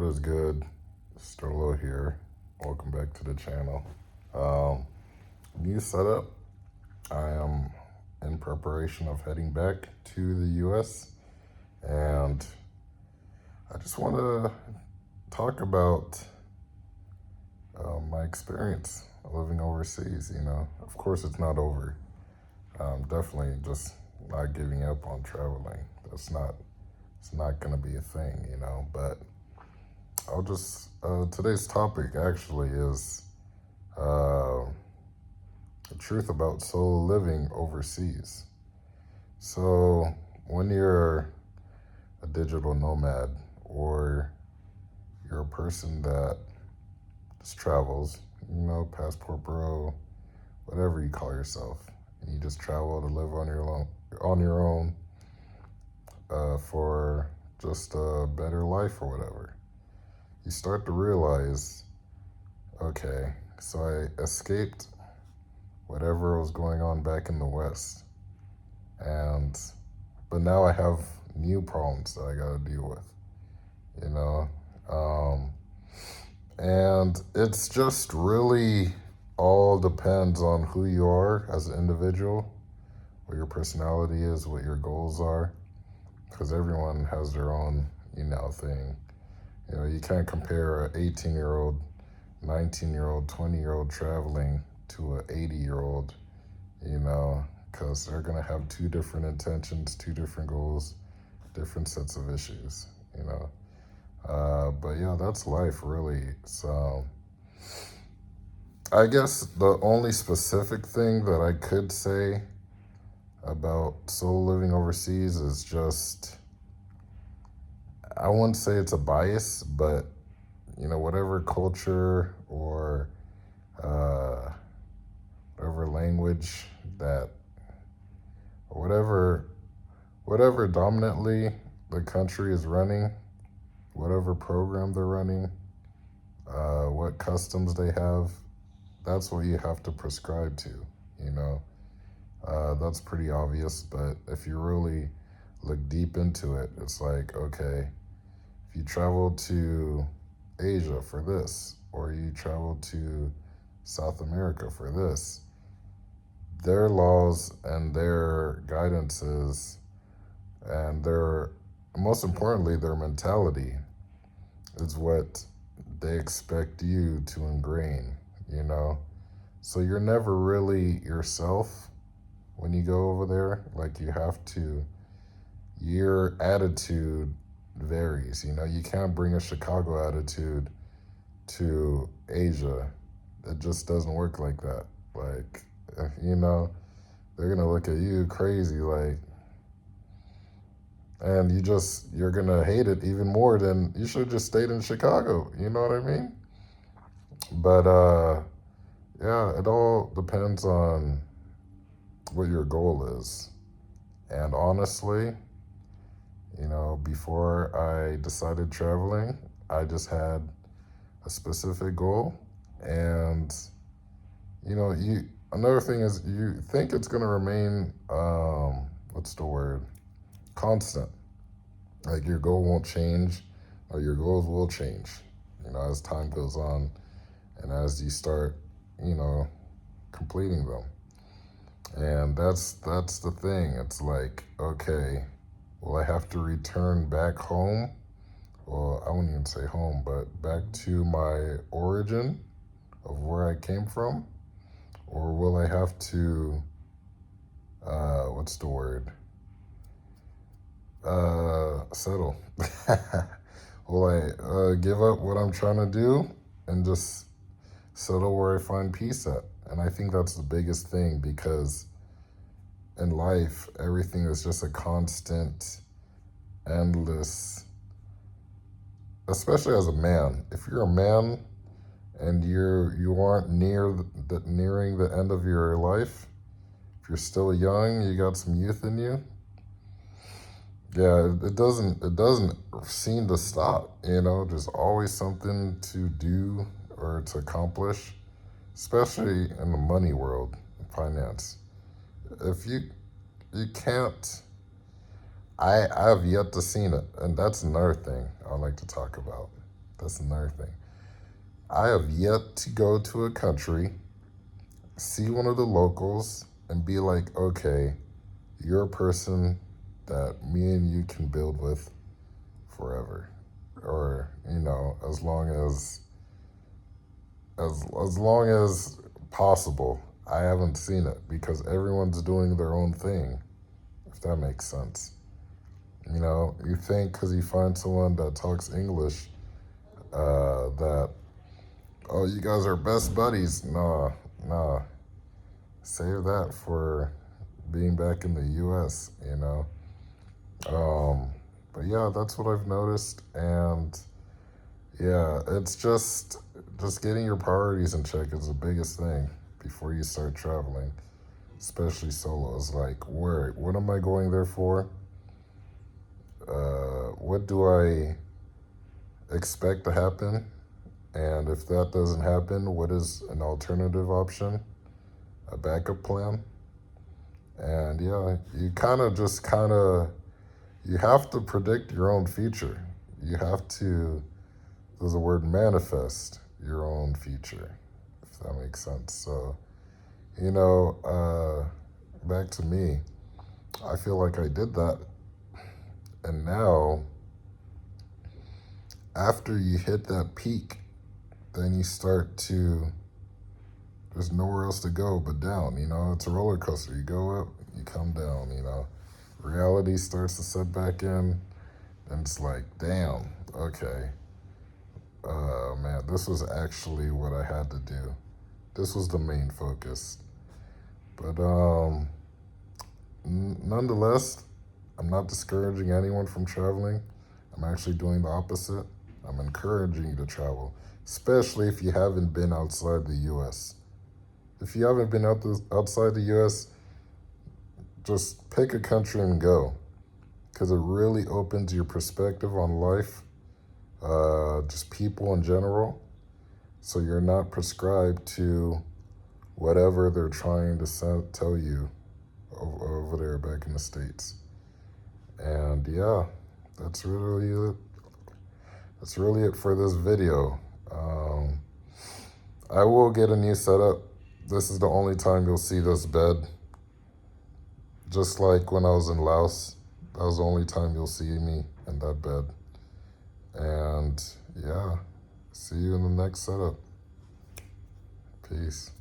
is good? Sterlo here. Welcome back to the channel. New setup. I am in preparation of heading back to the US, and I just want to talk about my experience living overseas. Of course, it's not over. Definitely just not giving up on traveling. It's not going to be a thing, but today's topic actually is the truth about solo living overseas. So, when you're a digital nomad or you're a person that just travels, passport bro, whatever you call yourself, and you just travel to live on your own, for just a better life or whatever, you start to realize, okay, so I escaped whatever was going on back in the West, but now I have new problems that I got to deal with, and it's just really all depends on who you are as an individual, what your personality is, what your goals are, because everyone has their own, thing. You can't compare an 18-year-old, 19-year-old, 20-year-old traveling to an 80-year-old, because they're going to have two different intentions, two different goals, different sets of issues. But yeah, that's life really. So I guess the only specific thing that I could say about solo living overseas is just, I wouldn't say it's a bias, but whatever culture or whatever language that, or whatever dominantly the country is running, whatever program they're running, what customs they have, that's what you have to prescribe to. That's pretty obvious, but if you really look deep into it, it's like, okay, if you travel to Asia for this, or you travel to South America for this, their laws and their guidances and most importantly, their mentality is what they expect you to ingrain. So you're never really yourself when you go over there. Like, your attitude varies. You can't bring a Chicago attitude to Asia. It just doesn't work like that. Like, they're gonna look at you crazy, like, and you're gonna hate it even more than you should have just stayed in Chicago. You know what I mean? But yeah, it all depends on what your goal is. And honestly, before I decided traveling, I just had a specific goal. And, another thing is, you think it's going to remain, what's the word? Constant. Like, your goal won't change, or your goals will change, as time goes on and as you start, completing them. And that's the thing. It's like, okay, will I have to return back home? Well, I wouldn't even say home, but back to my origin of where I came from? Or will I have to, what's the word? Settle. Will I give up what I'm trying to do and just settle where I find peace at? And I think that's the biggest thing, because in life, everything is just a constant, endless, especially as a man. If you're a man and you aren't nearing the end of your life, if you're still young, you got some youth in you, yeah, it doesn't seem to stop. There's always something to do or to accomplish, especially in the money world, finance. If you can't, I have yet to seen it, and that's another thing I like to talk about. That's another thing. I have yet to go to a country, see one of the locals, and be like, okay, you're a person that me and you can build with forever. Or, as long as possible. I haven't seen it because everyone's doing their own thing, if that makes sense. You think because you find someone that talks English, that, oh, you guys are best buddies. Nah, nah. Save that for being back in the US. But yeah, that's what I've noticed. And yeah, it's just getting your priorities in check is the biggest thing before you start traveling, especially solo. It's like, what am I going there for? What do I expect to happen? And if that doesn't happen, what is an alternative option? A backup plan? And yeah, you have to predict your own future. You have to, there's a word, manifest your own future, if that makes sense. So, you know, back to me, I feel like I did that. And now, after you hit that peak, then you start to, there's nowhere else to go but down. It's a roller coaster. You go up, you come down. Reality starts to set back in, and it's like, damn, okay. Man, this was actually what I had to do. This was the main focus. But nonetheless, I'm not discouraging anyone from traveling. I'm actually doing the opposite. I'm encouraging you to travel, especially if you haven't been outside the US. If you haven't been outside the US, just pick a country and go, because it really opens your perspective on life, just people in general. So you're not prescribed to whatever they're trying to tell you over there back in the States. And yeah, that's really it. That's really it for this video. I will get a new setup. This is the only time you'll see this bed. Just like when I was in Laos, that was the only time you'll see me in that bed. And yeah, see you in the next setup. Peace.